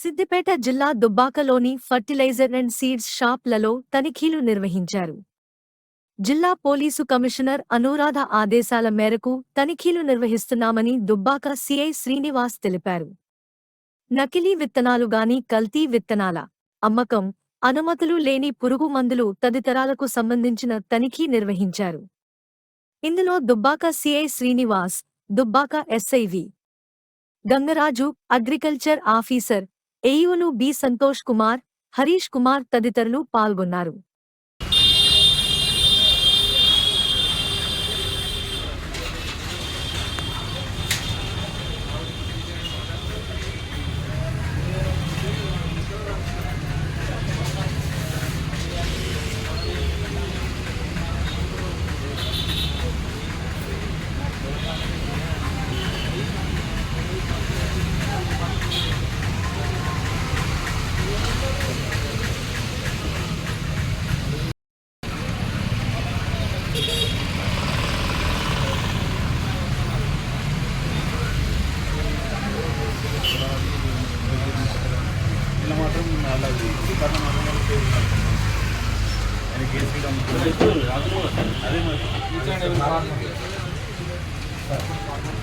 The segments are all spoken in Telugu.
సిద్దిపేట జిల్లా దుబ్బాకలోని ఫర్టిలైజర్ అండ్ సీడ్స్ షాప్లలో తనిఖీలు నిర్వహించారు. జిల్లా పోలీసు కమిషనర్ అనూరాధ ఆదేశాల మేరకు తనిఖీలు నిర్వహిస్తున్నామని దుబ్బాక సీఐ శ్రీనివాస్ తెలిపారు. నకిలీ విత్తనాలుగాని కల్తీ విత్తనాల అమ్మకం, అనుమతులు లేని పురుగు మందులు తదితరాలకు సంబంధించిన తనిఖీ నిర్వహించారు. ఇందులో Dubbaka CI Srinivas, Dubbaka SI V Gangaraju, agriculture officer ఏఈఓలు బి సంతోష్ కుమార్, హరీష్ కుమార్ తదితరులు పాల్గొన్నారు. ఇలా మాత్రం అలాగే కర్ణ మాత్రం ఆయన కేసు అదే మరి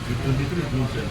23 జూన్ సార్